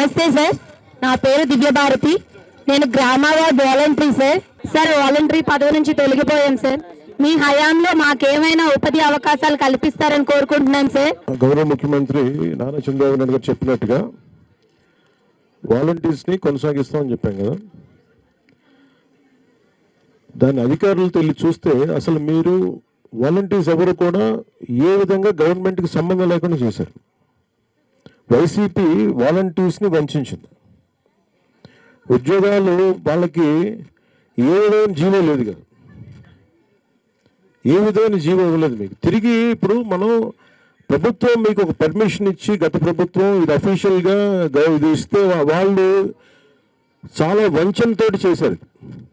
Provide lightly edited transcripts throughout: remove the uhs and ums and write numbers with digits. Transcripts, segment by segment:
నమస్తే సార్, నా పేరు దివ్యభారతి. నేను గ్రామ వార్డ్ వాలంటరీ సార్. వాలంటరీ పదవి నుంచి తొలగిపోయాం సార్. మీ హయాంలో మాకేమైనా ఉపాధి అవకాశాలు కల్పిస్తారని కోరుకుంటున్నాం సార్. గౌరవ ముఖ్యమంత్రి నారా చంద్రబాబు నాయుడు గారు చెప్పినట్టుగా వాలంటీర్స్ని కొనసాగిస్తామని చెప్పాం కదా. దాని అధికారులతో వెళ్ళి చూస్తే అసలు మీరు వాలంటీర్స్ ఎవరు కూడా ఏ విధంగా గవర్నమెంట్కి సంబంధం లేకుండా చేశారు. వైసీపీ వాలంటీర్స్ని వంచింది. ఉద్యోగాలు వాళ్ళకి ఏ విధమైన జీవో లేదు కదా, ఏ విధమైన జీవో ఇవ్వలేదు మీకు. తిరిగి ఇప్పుడు మనం ప్రభుత్వం మీకు ఒక పర్మిషన్ ఇచ్చి, గత ప్రభుత్వం ఇది అఫీషియల్గా ఇది ఇస్తే వాళ్ళు చాలా వంచనతో చేశారు.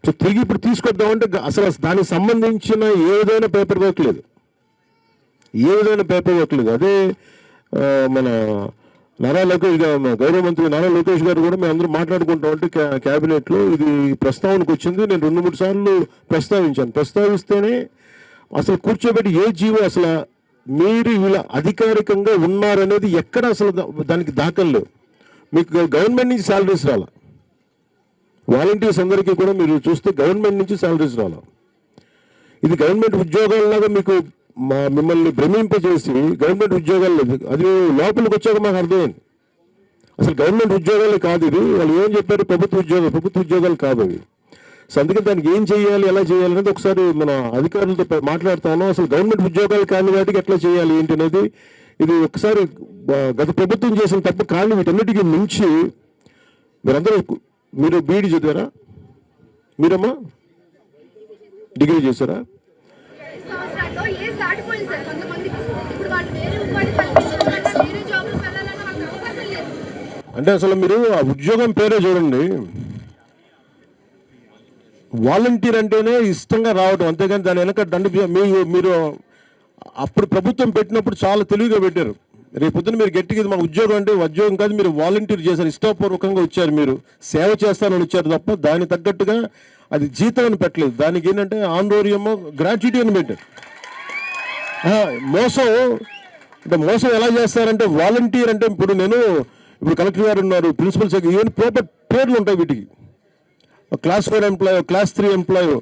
సో తిరిగి ఇప్పుడు తీసుకొద్దామంటే అసలు దానికి సంబంధించిన ఏ విధమైన పేపర్ వర్క్ లేదు, ఏ విధమైన పేపర్ వర్క్ లేదు. అదే మన నారా లోకేష్ గారు, గౌరవ మంత్రి నారా లోకేష్ గారు కూడా మేము అందరూ మాట్లాడుకుంటాం అంటే క్యాబినెట్లో ఇది ప్రస్తావనకు వచ్చింది. నేను 2-3 సార్లు ప్రస్తావించాను. ప్రస్తావిస్తేనే అసలు కూర్చోబెట్టి ఏ జీవో అసలు మీరు ఇలా అధికారికంగా ఉన్నారనేది ఎక్కడ అసలు దానికి దాఖలు లేవు. మీకు గవర్నమెంట్ నుంచి శాలరీస్ రాలా. వాలంటీర్స్ అందరికీ కూడా మీరు చూస్తే గవర్నమెంట్ నుంచి శాలరీస్ రాలా. ఇది గవర్నమెంట్ ఉద్యోగాలలాగా మీకు మిమ్మల్ని భ్రమింపజేసి గవర్నమెంట్ ఉద్యోగాలు లేదు. అది లోపలికి వచ్చాక మాకు అర్థమైంది అసలు గవర్నమెంట్ ఉద్యోగాలే కాదు ఇది. వాళ్ళు ఏం చెప్పారు, ప్రభుత్వ ఉద్యోగాలు కాదు అవి. సో అందుకని దానికి ఏం చేయాలి, ఎలా చేయాలి అనేది ఒకసారి మన అధికారులతో మాట్లాడుతాను. అసలు గవర్నమెంట్ ఉద్యోగాలు కాని వాటికి ఎట్లా చేయాలి ఏంటి అనేది ఇది ఒకసారి గత ప్రభుత్వం చేసిన తప్పు. కానీ వీటన్నిటికీ మించి మీరు బీఈడీ చదివారా? మీరమ్మా డిగ్రీ చేశారా? అంటే అసలు మీరు ఆ ఉద్యోగం పేరే చూడండి, వాలంటీర్ అంటేనే ఇష్టంగా రావడం, అంతేగాని దాని వెనక మీరు అప్పుడు ప్రభుత్వం పెట్టినప్పుడు చాలా తెలివిగా పెట్టారు. రేపు పొద్దున మీరు గట్టిగా మాకు ఉద్యోగం అంటే ఉద్యోగం కాదు, మీరు వాలంటీర్ చేశారు, ఇష్టపూర్వకంగా వచ్చారు, మీరు సేవ చేస్తారని వచ్చారు తప్ప దాని తగ్గట్టుగా అది జీతం అని పెట్టలేదు. దానికి ఏంటంటే ఆందోళనమో గ్రాట్యుటీ అని పెట్టారు. మోసం ఎలా చేస్తారంటే వాలంటీర్ అంటే ఇప్పుడు కలెక్టర్ గారు ఉన్నారు, ప్రిన్సిపల్ సెక్రటరీ, ఈవెన్ ప్రాపర్ పేర్లు ఉంటాయి వీటికి. క్లాస్ 4 ఎంప్లాయో, క్లాస్ 3 ఎంప్లాయో,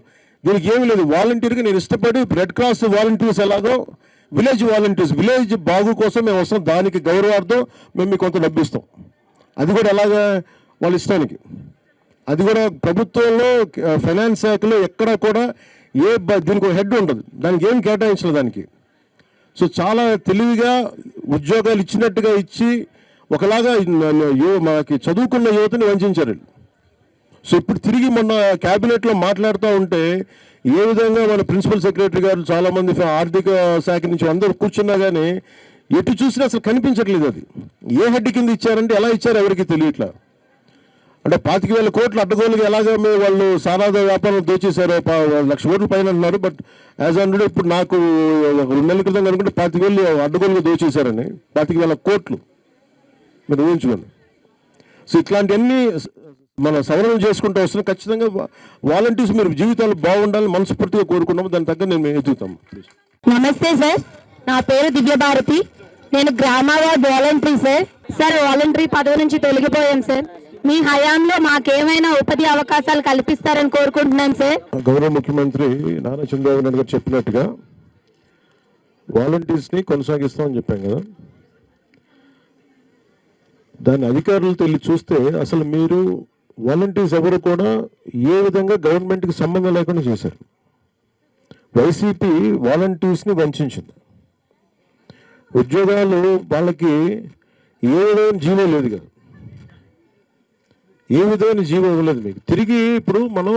దీనికి ఏమీ లేదు. వాలంటీర్కి నేను ఇష్టపడి రెడ్ క్రాస్ వాలంటీర్స్ ఎలాగో విలేజ్ వాలంటీర్స్, విలేజ్ బాగు కోసం మేము వస్తాం, దానికి గౌరవార్థం మేము మీకు కొంత డబ్బిస్తాం. అది కూడా ఎలాగా వాళ్ళ ఇష్టానికి. అది కూడా ప్రభుత్వంలో ఫైనాన్స్ శాఖలో ఎక్కడ కూడా దీనికి హెడ్ ఉండదు, దానికి ఏం కేటాయించలేదు దానికి. సో చాలా తెలివిగా ఉద్యోగాలు ఇచ్చినట్టుగా ఇచ్చి ఒకలాగా మనకి చదువుకున్న యువతని వంచారు. సో ఇప్పుడు తిరిగి మొన్న క్యాబినెట్లో మాట్లాడుతూ ఉంటే ఏ విధంగా మన ప్రిన్సిపల్ సెక్రటరీ గారు, చాలామంది ఆర్థిక శాఖ నుంచి అందరూ కూర్చున్నా కానీ ఎటు చూసినా అసలు కనిపించట్లేదు. అది ఏ హెడ్ కింద ఇచ్చారంటే ఎలా ఇచ్చారో ఎవరికి తెలియట్లా. అంటే 25,000 కోట్లు అడ్డగోలుగా ఎలాగ వాళ్ళు సారాద వ్యాపారం దోచేశారు, 1,00,000 కోట్ల పైన అంటున్నారు. బట్ యాజ్ ఆన్ ఇప్పుడు నాకు 2 నెలల క్రితం అనుకుంటే 25,000 అడ్డగోలుగా దోచేశారని. 25,000 కోట్లు మీరు ఊహించుకోండి. సో ఇట్లాంటివన్నీ మన సవరణ చేసుకుంటూ వస్తున్నాం. ఖచ్చితంగా వాలంటీర్స్ మీరు జీవితాలు బాగుండాలని మనస్ఫూర్తిగా కోరుకున్నాము. దాని తగ్గ నేను ఎదుగుతాము. నమస్తే సార్, నా పేరు దివ్యభారతి. నేను గ్రామ వార్డ్ వాలంటరీ సార్. వాలంటరీ పదవి నుంచి తొలగిపోయాం సార్. మీ హయాంలో మాకేమైనా ఉపాధి అవకాశాలు కల్పిస్తారని కోరుకుంటున్నాం సార్. గౌరవ ముఖ్యమంత్రి నారా చంద్రబాబు నాయుడు గారు చెప్పినట్టుగా వాలంటీర్స్ని కొనసాగిస్తామని చెప్పాం కదా. దాని అధికారులతో వెళ్ళి చూస్తే అసలు మీరు వాలంటీర్స్ ఎవరు కూడా ఏ విధంగా గవర్నమెంట్కి సంబంధం లేకుండా చేశారు. వైసీపీ వాలంటీర్స్ని వంచింది. ఉద్యోగాలు వాళ్ళకి ఏ విధమైన జీవో లేదు కదా, ఏ విధమైన జీవో ఇవ్వలేదు మీకు. తిరిగి ఇప్పుడు మనం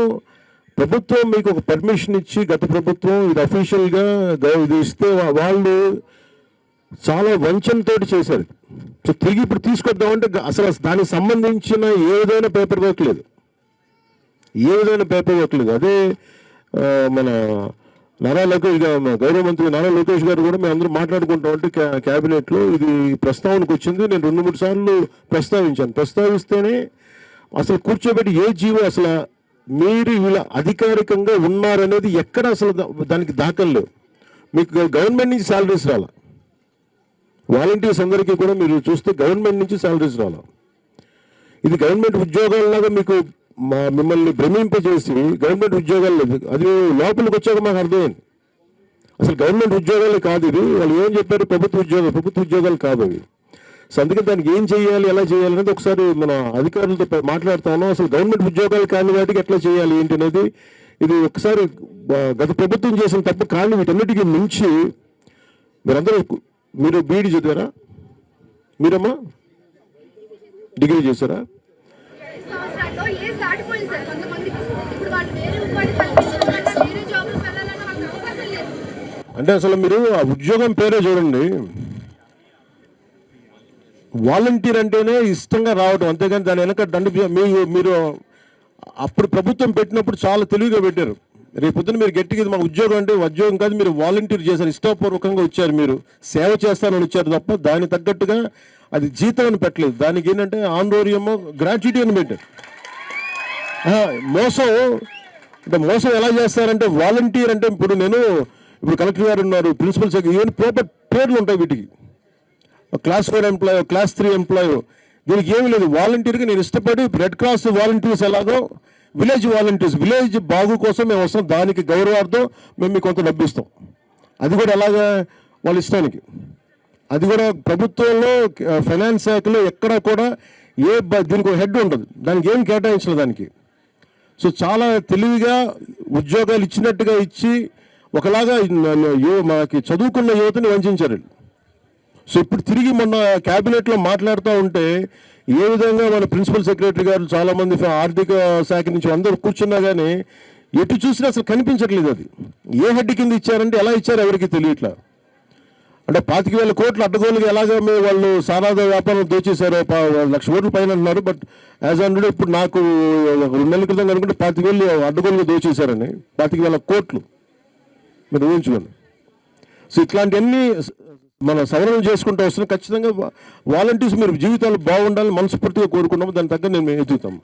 ప్రభుత్వం మీకు ఒక పర్మిషన్ ఇచ్చి, గత ప్రభుత్వం ఇది అఫీషియల్గా ఇది ఇస్తే వాళ్ళు చాలా వంచనతో చేశారు. సో తిరిగి ఇప్పుడు తీసుకొద్దామంటే అసలు దానికి సంబంధించిన ఏ విధమైన పేపర్ వర్క్ లేదు, ఏ విధమైన పేపర్ వర్క్ లేదు. అదే మన నారా లోకేష్ గారు, గౌరవ మంత్రి నారా లోకేష్ గారు కూడా మేము అందరూ మాట్లాడుకుంటాం అంటే క్యాబినెట్లో ఇది ప్రస్తావనకు వచ్చింది. నేను 2-3 సార్లు ప్రస్తావించాను. ప్రస్తావిస్తేనే అసలు కూర్చోబెట్టి ఏ జీవో అసలు మీరు ఇలా అధికారికంగా ఉన్నారనేది ఎక్కడ అసలు దానికి దాఖలు లేవు. మీకు గవర్నమెంట్ నుంచి శాలరీస్ రాలా. వాలంటీర్స్ అందరికీ కూడా మీరు చూస్తే గవర్నమెంట్ నుంచి శాలరీస్ రాలా. ఇది గవర్నమెంట్ ఉద్యోగాల్లాగా మీకు మిమ్మల్ని భ్రమింపజేసి గవర్నమెంట్ ఉద్యోగాలు లేదు. అది లోపలికి వచ్చాక మాకు అర్థమైంది అసలు గవర్నమెంట్ ఉద్యోగాలు కాదు ఇది. వాళ్ళు ఏం చెప్పారు, ప్రభుత్వ ఉద్యోగాలు కాదు అవి. సో అందుకని దానికి ఏం చేయాలి, ఎలా చేయాలి అనేది ఒకసారి మన అధికారులతో మాట్లాడుతాను. అసలు గవర్నమెంట్ ఉద్యోగాలు కాని వాటికి ఎట్లా చేయాలి ఏంటి అనేది ఇది ఒకసారి గత ప్రభుత్వం చేసిన తప్పు. కానీ వీటన్నిటికీ మించి మీరు బీఈడీ చదివారా, మీరమ్మా డిగ్రీ చేశారా? సంవత్సరాల్లో ఏజ్ దాటిపోయింది సార్ కొంతమందికి. ఇప్పుడు వాళ్ళు వేరే ఉపాధి కల్పించాలన్నా వేరే జాబ్లకు వెళ్ళాలన్నా వాళ్ళకి అవకాశం లేదు. అంటే అసలు మీరు ఆ ఉద్యోగం పేరే చూడండి, వాలంటీర్ అంటేనే ఇష్టంగా రావడం, అంతేగాని దాని వెనక మీరు అప్పుడు ప్రభుత్వం పెట్టినప్పుడు చాలా తెలివిగా పెట్టారు. రేపు పొద్దున మీరు గట్టిగా మాకు ఉద్యోగం అంటే ఉద్యోగం కాదు, మీరు వాలంటీర్ చేశారు, ఇష్టపూర్వకంగా వచ్చారు, మీరు సేవ చేస్తానని వచ్చారు తప్ప దాని తగ్గట్టుగా అది జీతం అని పెట్టలేదు. దానికి ఏంటంటే ఆందోళనమో గ్రాట్యుటీ అని పెట్టారు. మోసం ఎలా చేస్తారంటే వాలంటీర్ అంటే ఇప్పుడు కలెక్టర్ గారు ఉన్నారు, ప్రిన్సిపల్ సెక్రటరీ, ఈవెన్ ప్రాపర్ పేర్లు ఉంటాయి వీటికి. క్లాస్ 4 ఎంప్లాయో, క్లాస్ 3 ఎంప్లాయో, దీనికి ఏమీ లేదు. వాలంటీర్గా నేను ఇష్టపడి రెడ్ క్రాస్ వాలంటీర్స్ ఎలాగో విలేజ్ వాలంటీర్స్, విలేజ్ బాగు కోసం మేము వస్తాం, దానికి గౌరవార్థం మేము మీకు కొంత డబ్బిస్తాం. అది కూడా ఎలాగా వాళ్ళ ఇష్టానికి. అది కూడా ప్రభుత్వంలో ఫైనాన్స్ శాఖలో ఎక్కడ కూడా దీనికి హెడ్ ఉండదు, దానికి ఏం కేటాయించలేదు దానికి. సో చాలా తెలివిగా ఉద్యోగాలు ఇచ్చినట్టుగా ఇచ్చి ఒకలాగా మనకి చదువుకున్న యువతని వంచారు. సో ఇప్పుడు తిరిగి మొన్న క్యాబినెట్లో మాట్లాడుతూ ఉంటే ఏ విధంగా మన ప్రిన్సిపల్ సెక్రటరీ గారు చాలామంది ఆర్థిక శాఖ నుంచి అందరూ కూర్చున్నా కానీ ఎటు చూసినా అసలు కనిపించట్లేదు. అది ఏ హెడ్ కింద ఇచ్చారంటే ఎలా ఇచ్చారో ఎవరికి తెలియట్లా. అంటే 25,000 కోట్లు అడ్డగోలుగా ఎలాగ వాళ్ళు సారాద వ్యాపారం దోచేశారు, 1,00,000 కోట్ల పైన అంటున్నారు. బట్ యాజ్ ఆన్ ఇప్పుడు నాకు 2 నెలల క్రితం అనుకుంటే 25,000 అడ్డగోలుగా దోచేశారని, 25,000 కోట్లు మీరు ఊహించుకోండి. సో ఇట్లాంటివన్నీ మన సవరణ చేసుకుంటూ వస్తున్నాం. ఖచ్చితంగా వాలంటీర్స్ మీరు జీవితాలు బాగుండాలని మనస్ఫూర్తిగా కోరుకున్నాము, దాని తగ్గ నేను ఎదుగుతాము.